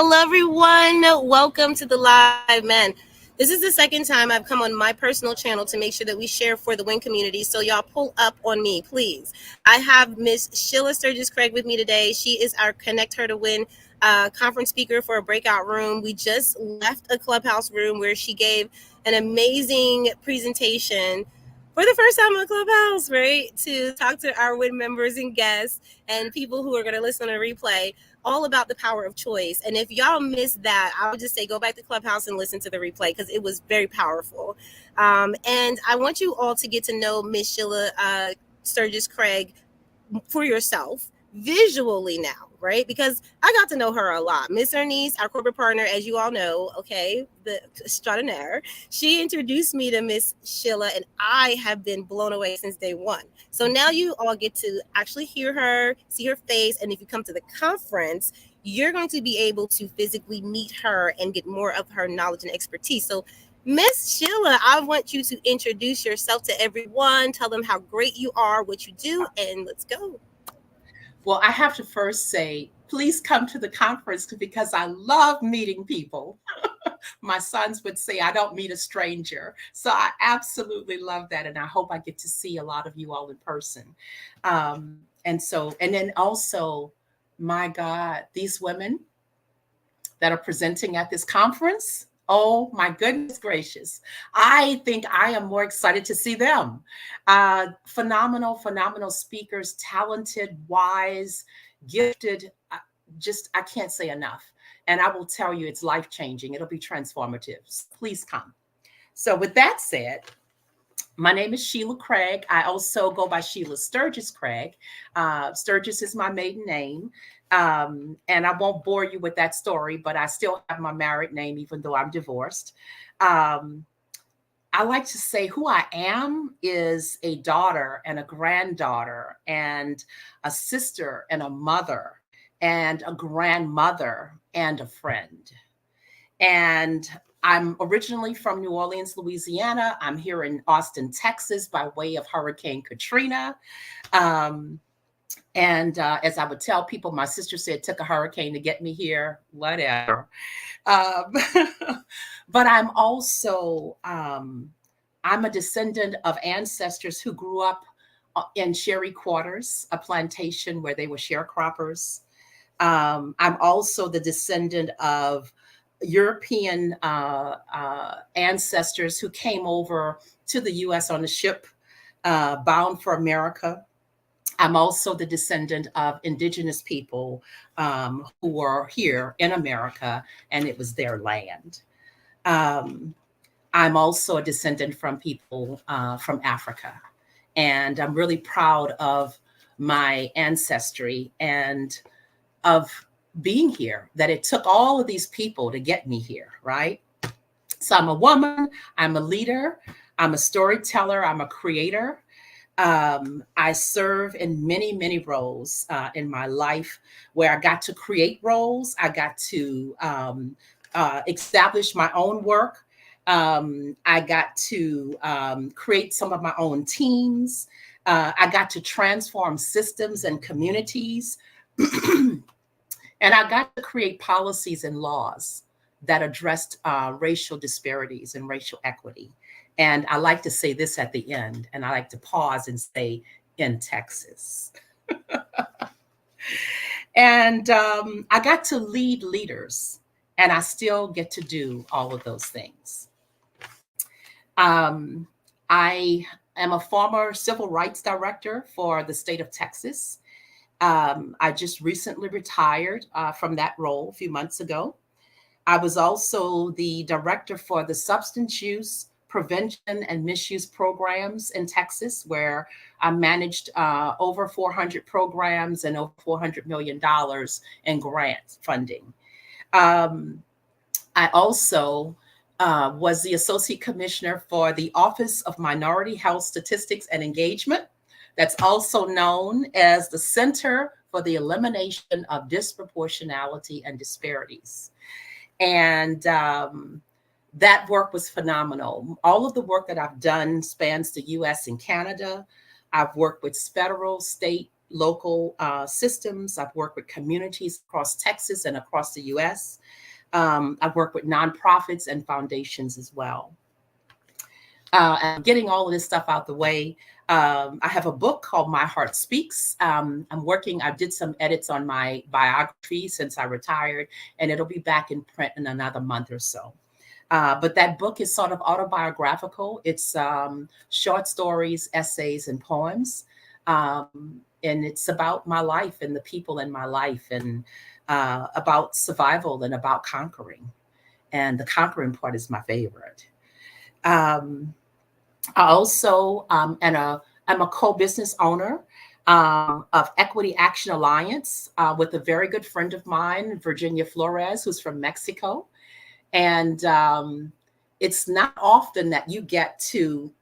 Hello, everyone. Welcome to the live man. This is the second time I've come on my personal channel to make sure that we share for the WIN community. So y'all pull up on me, please. I have Miss Sheila Sturgis Craig with me today. She is our Connect Her to Win conference speaker for a breakout room. We just left a clubhouse room where she gave an amazing presentation for the first time on Clubhouse, right? To talk to our WIN members and guests and people who are going to listen on a replay all about the power of choice. And if y'all missed that, I would just say go back to Clubhouse and listen to the replay because it was very powerful. And I want you all to get to know Miss Sheila Sturgis Craig for yourself visually now, right? Because I got to know her a lot. Miss Ernest, our corporate partner, as you all know, okay, the extraordinaire, she introduced me to Miss Sheila, and I have been blown away since day one. So now you all get to actually hear her, see her face, and if you come to the conference, you're going to be able to physically meet her and get more of her knowledge and expertise. So Miss Sheila, I want you to introduce yourself to everyone, tell them how great you are, what you do, and let's go. Well, I have to first say, please come to the conference because I love meeting people. My sons would say, I don't meet a stranger. So I absolutely love that. And I hope I get to see a lot of you all in person. And then also, my God, these women that are presenting at this conference. Oh my goodness gracious. I think I am more excited to see them. Phenomenal speakers, talented, wise, gifted. I can't say enough. And I will tell you, it's life changing. It'll be transformative. So please come. So, with that said, my name is Sheila Craig. I also go by Sheila Sturgis Craig. Sturgis is my maiden name. And I won't bore you with that story, but I still have my married name, even though I'm divorced. I like to say who I am is a daughter and a granddaughter and a sister and a mother and a grandmother and a friend. And I'm originally from New Orleans, Louisiana. I'm here in Austin, Texas, by way of Hurricane Katrina. As I would tell people, my sister said it took a hurricane to get me here, whatever. Um, but I'm a descendant of ancestors who grew up in Sherry Quarters, a plantation where they were sharecroppers. I'm also the descendant of European ancestors who came over to the U.S. on a ship bound for America. I'm also the descendant of indigenous people who were here in America, and it was their land. Um, I'm also a descendant from people from Africa, and I'm really proud of my ancestry and of being here, that it took all of these people to get me here, right? So I'm a woman, I'm a leader, I'm a storyteller, I'm a creator. I serve in many roles in my life where I got to create roles. I got to establish my own work. I got to create some of my own teams. I got to transform systems and communities. And I got to create policies and laws that addressed racial disparities and racial equity. And I like to say this at the end, and I like to pause and say, in Texas. And I got to lead leaders, and I still get to do all of those things. I am a former civil rights director for the state of Texas. I just recently retired from that role a few months ago. I was also the director for the substance use prevention and misuse programs in Texas, where I managed over 400 programs and over $400 million in grant funding. I also was the associate commissioner for the Office of Minority Health Statistics and Engagement. That's also known as the Center for the Elimination of Disproportionality and Disparities. And that work was phenomenal. All of the work that I've done spans the US and Canada. I've worked with federal, state, local systems. I've worked with communities across Texas and across the US. I've worked with nonprofits and foundations as well. And getting all of this stuff out the way, I have a book called My Heart Speaks. I did some edits on my biography since I retired, and it'll be back in print in another month or so. But that book is sort of autobiographical. It's short stories, essays, and poems. And it's about my life and the people in my life, and about survival and about conquering. And the conquering part is my favorite. Um, I also I'm a co-business owner of Equity Action Alliance with a very good friend of mine, Virginia Flores, who's from Mexico. And it's not often that you get to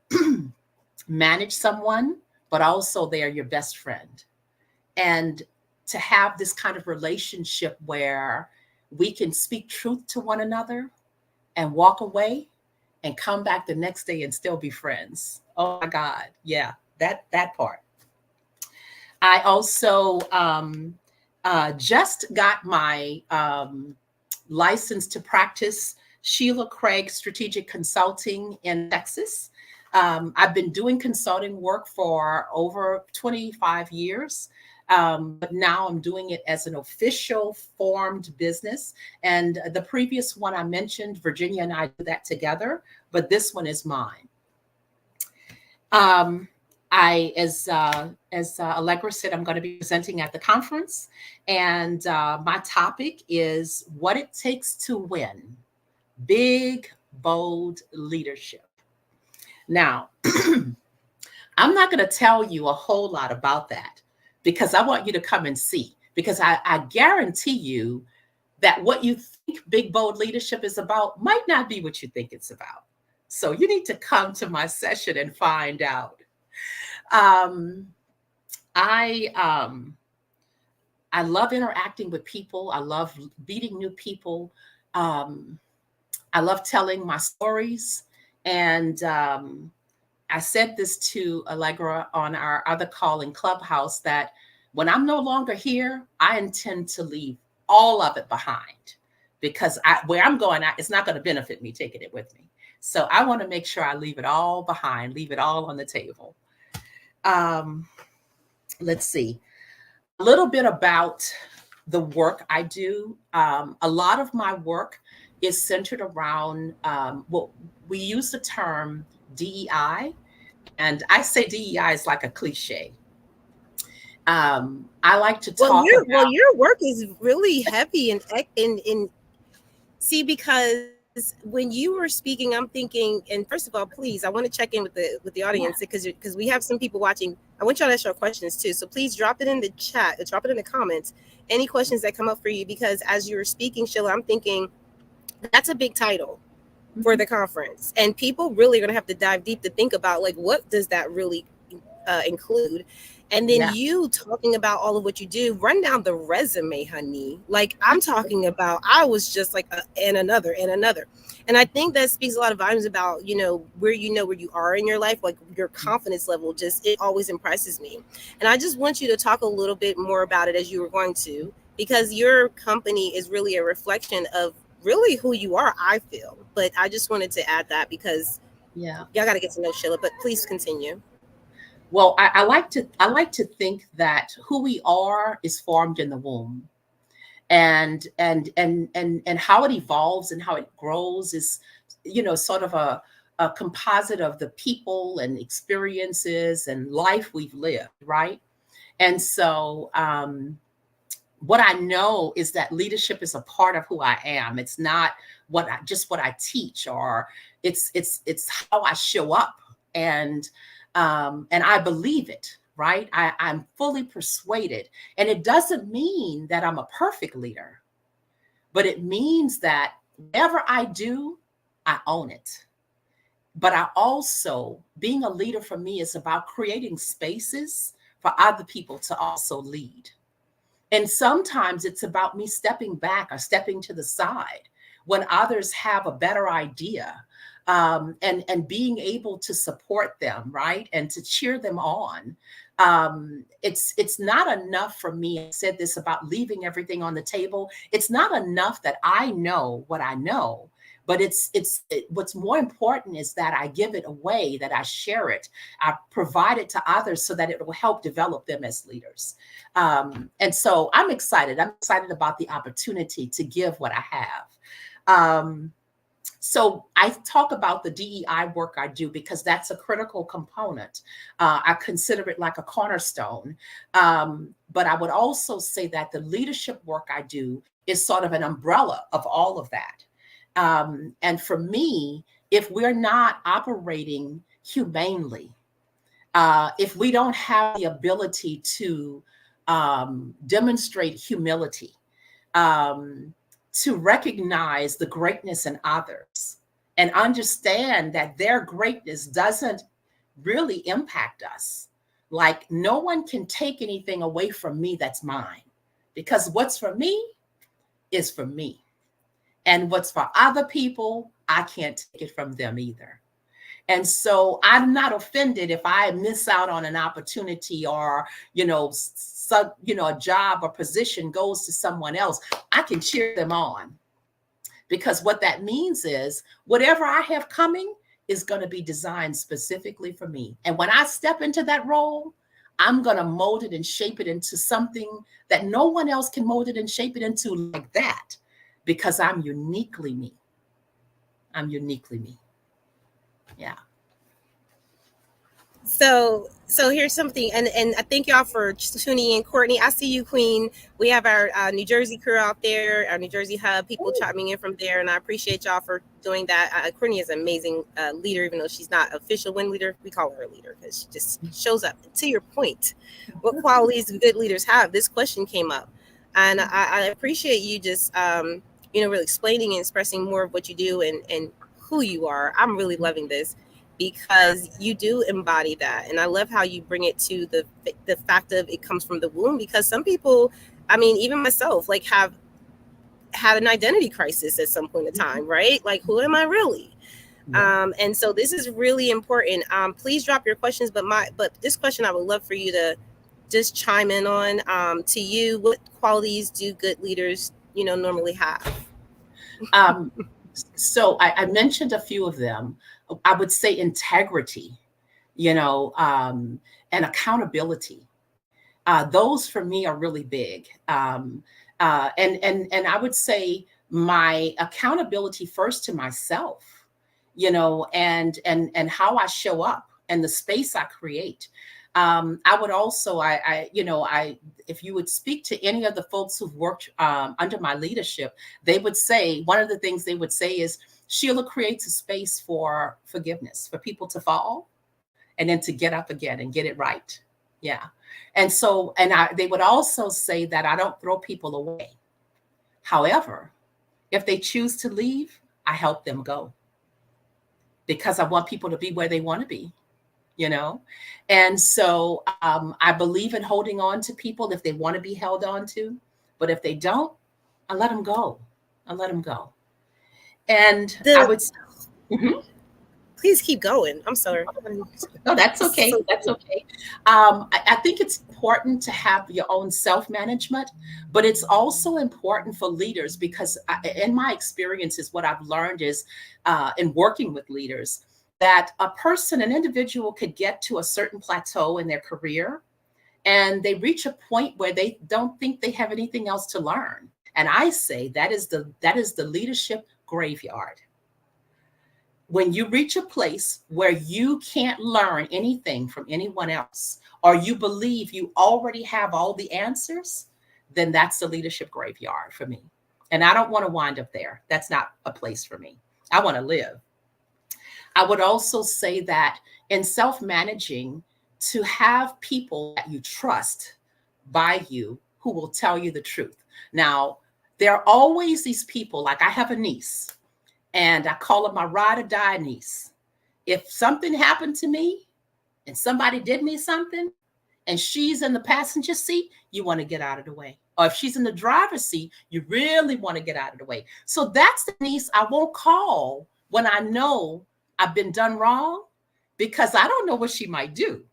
manage someone, but also they are your best friend. And to have this kind of relationship where we can speak truth to one another and walk away and come back the next day and still be friends. Oh my God. Yeah, that part. I also just got my license to practice Sheila Craig Strategic Consulting in Texas. I've been doing consulting work for over 25 years. But now I'm doing it as an official formed business. And the previous one I mentioned, Virginia and I do that together, but this one is mine. As Allegra said, I'm going to be presenting at the conference, and my topic is what it takes to win: big, bold leadership. Now, I'm not going to tell you a whole lot about that because I want you to come and see. Because I guarantee you that what you think big, bold leadership is about might not be what you think it's about. So you need to come to my session and find out. Um, I I love interacting with people. I love meeting new people. Um, I love telling my stories. And I said this to Allegra on our other call in Clubhouse that when I'm no longer here, I intend to leave all of it behind because where I'm going, it's not going to benefit me taking it with me. So I want to make sure I leave it all behind, leave it all on the table. Um, let's see. A little bit about the work I do. A lot of my work is centered around, well, we use the term DEI, and I say DEI is like a cliche. I like to talk about. Your work is really heavy in see, because when you were speaking, I'm thinking, and first of all, please, I want to check in with the audience Yeah, because we have some people watching. I want y'all to ask your questions too. So please drop it in the chat, drop it in the comments. Any questions that come up for you, because as you were speaking, Sheila, I'm thinking that's a big title for mhm, the conference, and people really are going to have to dive deep to think about like what does that really include. And then yeah, you talking about all of what you do, run down the resume, honey. Like I'm talking about, I was just like, and another, and another. And I think that speaks a lot of volumes about, you know where you are in your life, like your confidence level, just, it always impresses me. And I just want you to talk a little bit more about it as you were going to, because your company is really a reflection of really who you are, I feel. But I just wanted to add that because yeah. y'all got to get to know Sheila, but please continue. Well, I like to think that who we are is formed in the womb, and how it evolves and how it grows is, sort of a composite of the people and experiences and life we've lived, right? And so what I know is that leadership is a part of who I am. It's not what I teach, or it's how I show up, and and I believe it. Right, I'm fully persuaded, and it doesn't mean that I'm a perfect leader, but it means that whatever I do, I own it. But I also, being a leader for me is about creating spaces for other people to also lead. And sometimes it's about me stepping back or stepping to the side when others have a better idea, and being able to support them, right? And to cheer them on. It's not enough for me. I said this about leaving everything on the table. It's not enough that I know what I know, but what's more important is that I give it away, that I share it, I provide it to others so that it will help develop them as leaders. And so I'm excited. I'm excited about the opportunity to give what I have. So I talk about the DEI work I do because that's a critical component. I consider it like a cornerstone. But I would also say that the leadership work I do is sort of an umbrella of all of that. And for me, if we're not operating humanely, if we don't have the ability to demonstrate humility, um, to recognize the greatness in others and understand that their greatness doesn't really impact us. Like, no one can take anything away from me that's mine, because what's for me is for me. And what's for other people, I can't take it from them either. And so I'm not offended if I miss out on an opportunity, or, a job or position goes to someone else. I can cheer them on, because what that means is whatever I have coming is going to be designed specifically for me. And when I step into that role, I'm going to mold it and shape it into something that no one else can mold it and shape it into like that, because I'm uniquely me. I'm uniquely me. Yeah. So here's something, and I thank y'all for tuning in. Courtney, I see you, Queen. We have our New Jersey crew out there, our New Jersey hub, people chiming in from there, and I appreciate y'all for doing that. Courtney is an amazing leader, even though she's not official win leader. We call her a leader because she just shows up. To your point, what qualities do good leaders have? This question came up, and I appreciate you just really explaining and expressing more of what you do and who you are. I'm really loving this, because you do embody that. And I love how you bring it to the fact of it comes from the womb, because some people, I mean, even myself, like, have had an identity crisis at some point in time, right? Like, who am I really? Yeah. And so this is really important. Please drop your questions, but this question I would love for you to just chime in on. To you, what qualities do good leaders, normally have? So I mentioned a few of them. I would say integrity, and accountability. Those for me are really big. And I would say my accountability first to myself, and how I show up and the space I create. I would also, if you would speak to any of the folks who've worked under my leadership, they would say, one of the things they would say is, Sheila creates a space for forgiveness, for people to fall and then to get up again and get it right. Yeah. And so, they would also say that I don't throw people away. However, if they choose to leave, I help them go, because I want people to be where they want to be. And so I believe in holding on to people if they want to be held on to, but if they don't, I let them go. And I would. Mm-hmm. Please keep going. I'm sorry. No, that's okay. That's okay. I think it's important to have your own self-management, but it's also important for leaders, because in my experiences, what I've learned is, in working with leaders, that an individual could get to a certain plateau in their career, and they reach a point where they don't think they have anything else to learn. And I say that is the leadership graveyard. When you reach a place where you can't learn anything from anyone else, or you believe you already have all the answers, then that's the leadership graveyard for me. And I don't want to wind up there. That's not a place for me. I want to live. I would also say that in self-managing, to have people that you trust by you who will tell you the truth. Now, there are always these people, like I have a niece, and I call her my ride or die niece. If something happened to me and somebody did me something and she's in the passenger seat, you want to get out of the way. Or if she's in the driver's seat, you really want to get out of the way. So that's the niece I won't call when I know I've been done wrong, because I don't know what she might do.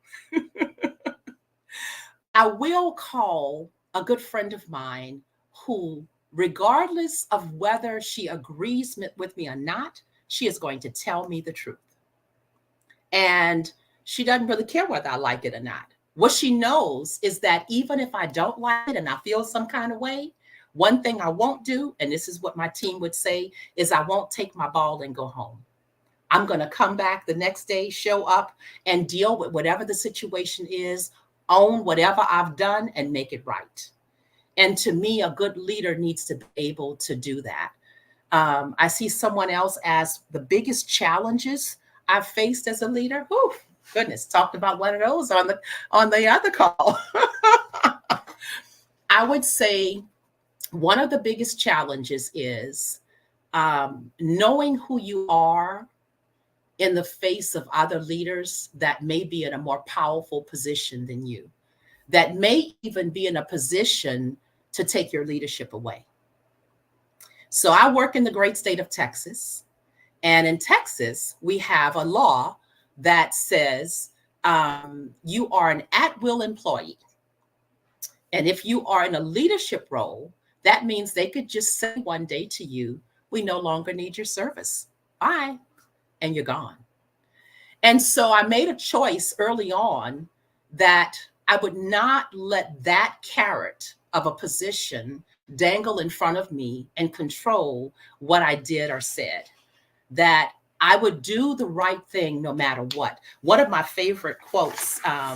I will call a good friend of mine who, regardless of whether she agrees with me or not, she is going to tell me the truth. And she doesn't really care whether I like it or not. What she knows is that even if I don't like it and I feel some kind of way, one thing I won't do, and this is what my team would say, is I won't take my ball and go home. I'm going to come back the next day, show up, and deal with whatever the situation is, own whatever I've done, and make it right. And to me, a good leader needs to be able to do that. I see someone else as the biggest challenges I've faced as a leader. Whew, goodness, talked about one of those on the other call. I would say one of the biggest challenges is knowing who you are in the face of other leaders that may be in a more powerful position than you, that may even be in a position to take your leadership away. So I work in the great state of Texas. And in Texas, we have a law that says you are an at will employee. And if you are in a leadership role, that means they could just say one day to you, we no longer need your service. Bye. And you're gone. And so I made a choice early on that I would not let that carrot of a position dangle in front of me and control what I did or said, that I would do the right thing no matter what. One of my favorite quotes uh,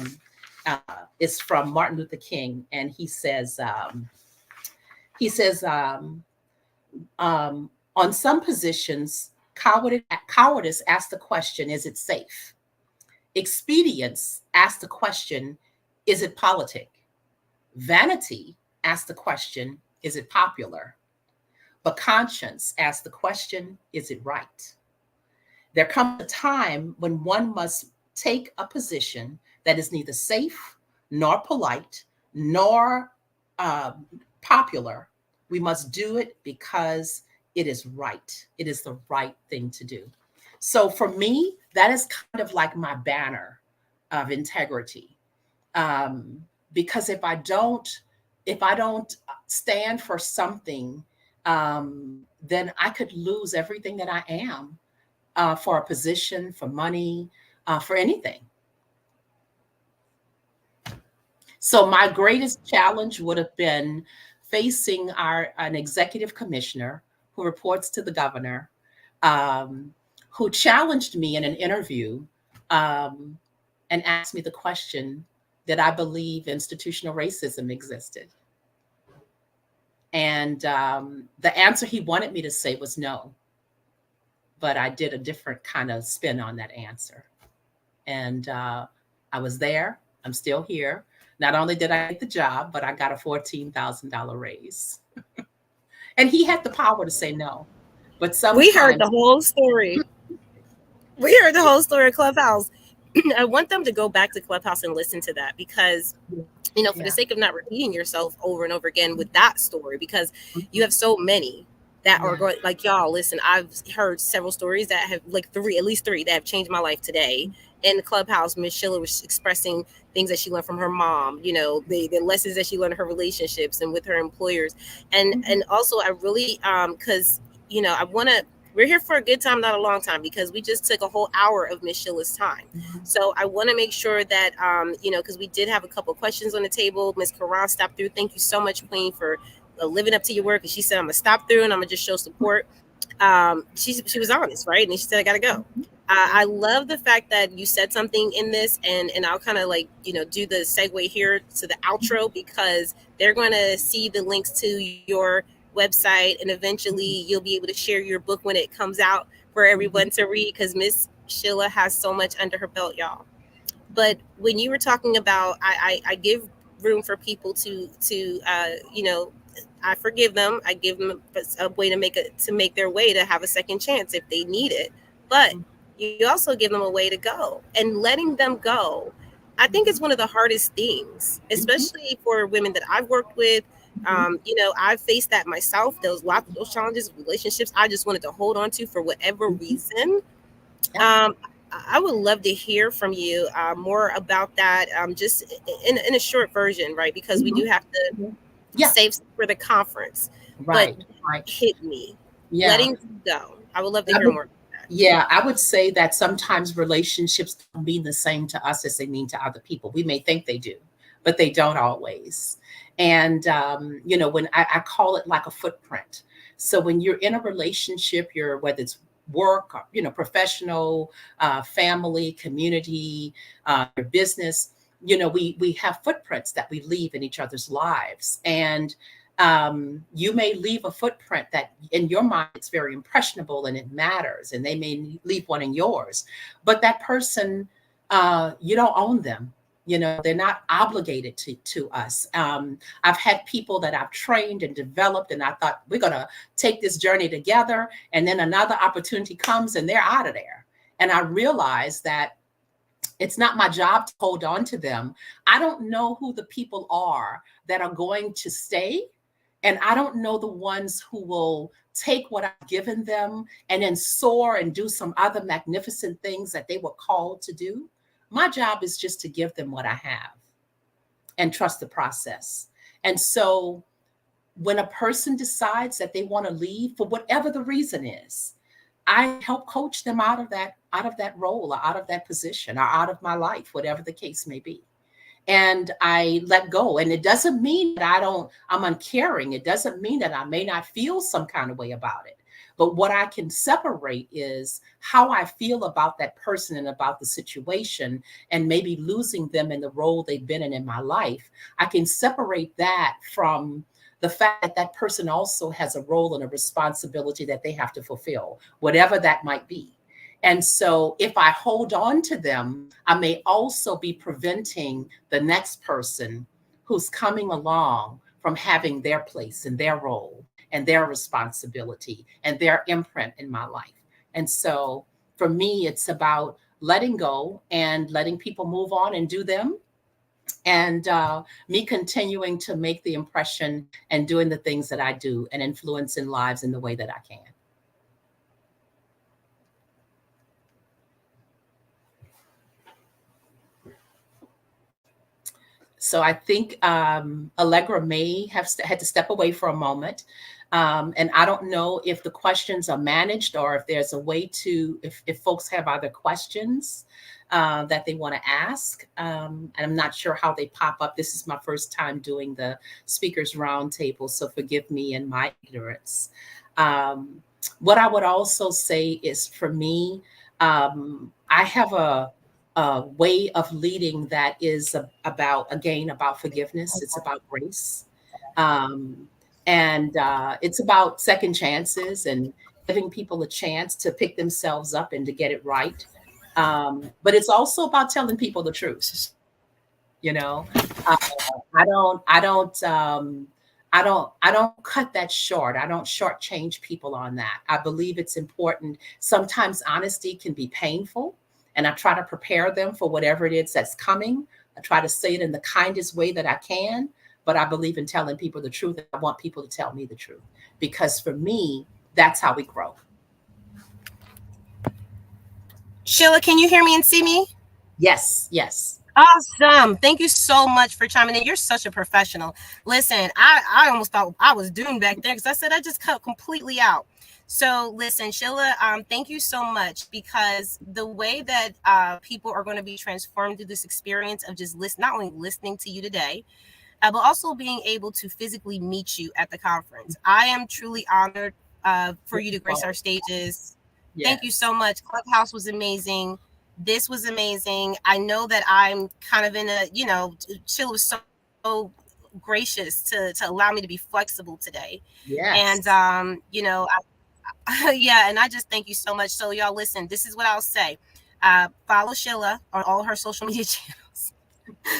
is from Martin Luther King, and he says, on some positions, cowardice asks the question, is it safe? Expedience asks the question, is it politic? Vanity asks the question, is it popular? But conscience asks the question, is it right? There comes a time when one must take a position that is neither safe nor polite nor uh, popular. We must do it because it is right. It is the right thing to do. So for me, that is kind of like my banner of integrity. Um, because if I don't stand for something, then I could lose everything that I am for a position, for money, for anything. So my greatest challenge would have been facing an executive commissioner who reports to the governor, um, who challenged me in an interview um, and asked me the question, did I believe institutional racism existed? And the answer he wanted me to say was no, but I did a different kind of spin on that answer. And I was there. I'm still here. Not only did I get the job, but I got a $14,000 raise. And he had the power to say no. But We heard the sometimes, whole story. We heard the whole story of Clubhouse. I want them to go back to Clubhouse and listen to that because, for the yeah. sake of not repeating yourself over and over again with that story, because you have so many that are Yeah. going, like, y'all, listen, I've heard several stories that have, like, at least three that have changed my life today. In the Clubhouse, Miss Sheila was expressing things that she learned from her mom, the lessons that she learned in her relationships and with her employers. And also I really, because, I want to, we're here for a good time, not a long time, because we just took a whole hour of Miss Sheila's time. So I want to make sure that, because we did have a couple of questions on the table. Miss Karan stopped through. Thank you so much, Queen, for living up to your word. Because she said, I'm going to stop through and I'm going to just show support. She was honest, right? And she said, I got to go. I love the fact that you said something in this, and I'll kind of like, do the segue here to the outro, because they're going to see the links to your website, and eventually you'll be able to share your book when it comes out for everyone to read, because Miss Sheila has so much under her belt, y'all. But when you were talking about, I give room for people to I forgive them. I give them a way to make their way, to have a second chance if they need it. But you also give them a way to go, and letting them go, I think, is one of the hardest things, especially for women that I've worked with. I've faced that myself. Those lots of those challenges, relationships I just wanted to hold on to for whatever reason. Yeah. Um, I would love to hear from you more about that, just in a short version, right? Because we Mhm, do have to mhm. Yeah, save for the conference. But right, right. hit me, Yeah. letting go. I would love to I hear would, more about that. yeah, I would say that sometimes relationships don't mean the same to us as they mean to other people. We may think they do, but they don't always. And when I call it like a footprint. So when you're in a relationship, you're whether it's work, or, professional, family, community, your business, we have footprints that we leave in each other's lives. And you may leave a footprint that in your mind it's very impressionable and it matters, and they may leave one in yours, but that person, you don't own them. They're not obligated to us. I've had people that I've trained and developed, and I thought we're going to take this journey together, and then another opportunity comes and they're out of there. And I realized that it's not my job to hold on to them. I don't know who the people are that are going to stay. And I don't know the ones who will take what I've given them and then soar and do some other magnificent things that they were called to do. My job is just to give them what I have and trust the process. And so when a person decides that they want to leave for whatever the reason is, I help coach them out of that role or out of that position or out of my life, whatever the case may be. And I let go. And it doesn't mean that I'm uncaring. It doesn't mean that I may not feel some kind of way about it. But what I can separate is how I feel about that person and about the situation, and maybe losing them in the role they've been in my life. I can separate that from the fact that that person also has a role and a responsibility that they have to fulfill, whatever that might be. And so if I hold on to them, I may also be preventing the next person who's coming along from having their place and their role and their responsibility and their imprint in my life. And so for me, it's about letting go and letting people move on and do them, and me continuing to make the impression and doing the things that I do and influencing lives in the way that I can. So I think Allegra may have had to step away for a moment. And I don't know if the questions are managed or if there's a way to, if folks have other questions that they want to ask. And I'm not sure how they pop up. This is my first time doing the speakers roundtable, so forgive me and my ignorance. Um, what I would also say is, for me, I have way of leading that is about, again, about forgiveness. It's about grace. Um, and it's about second chances and giving people a chance to pick themselves up and to get it right. But it's also about telling people the truth. You know, uh, I don't cut that short. I don't shortchange people on that. I believe it's important. Sometimes honesty can be painful, and I try to prepare them for whatever it is that's coming. I try to say it in the kindest way that I can, but I believe in telling people the truth. I want people to tell me the truth, because for me, that's how we grow. Sheila, can you hear me and see me? Yes, yes. Awesome. Thank you so much for chiming in. You're such a professional. Listen, I almost thought I was doomed back there because I said I just cut completely out. So listen, Sheila, thank you so much, because the way that people are going to be transformed through this experience of just not only listening to you today, but also being able to physically meet you at the conference. I am truly honored for you to grace our stages. Thank you Yes. so much. Clubhouse was amazing. This was amazing. I know that I'm kind of in a, Chill was so gracious to allow me to be flexible today. And, Yes. yeah, and I just thank you so much. So y'all listen, this is what I'll say. Follow Sheila on all her social media channels.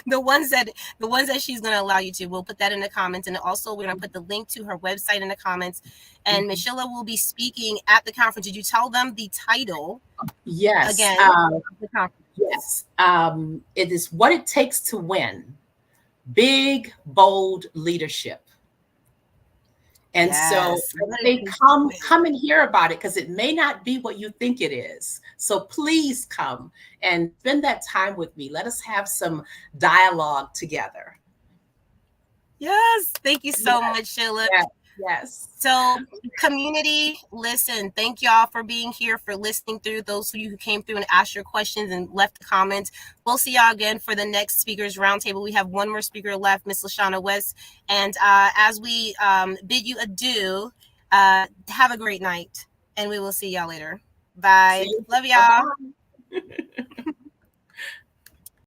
the ones that the ones that she's going to allow you to. We'll put that in the comments, and also we're going to put the link to her website in the comments. And Mhm. Miss Sheila will be speaking at the conference. Did you tell them the title Yes. again of the conference? Yes. It is What It Takes to Win: Big, Bold Leadership. And so Yes. when they come and hear about it, because it may not be what you think it is. So please come and spend that time with me. Let us have some dialogue together. Yes. Thank you Yes, so much, Sheila. yes, yes. So, community, listen, thank y'all for being here, for listening through. Those of you who came through and asked your questions and left the comments. We'll see y'all again for the next Speakers Roundtable. We have one more speaker left, Miss LaShana West. And as we bid you adieu, have a great night. And we will see y'all later. See Bye. you. Love Bye y'all. bye.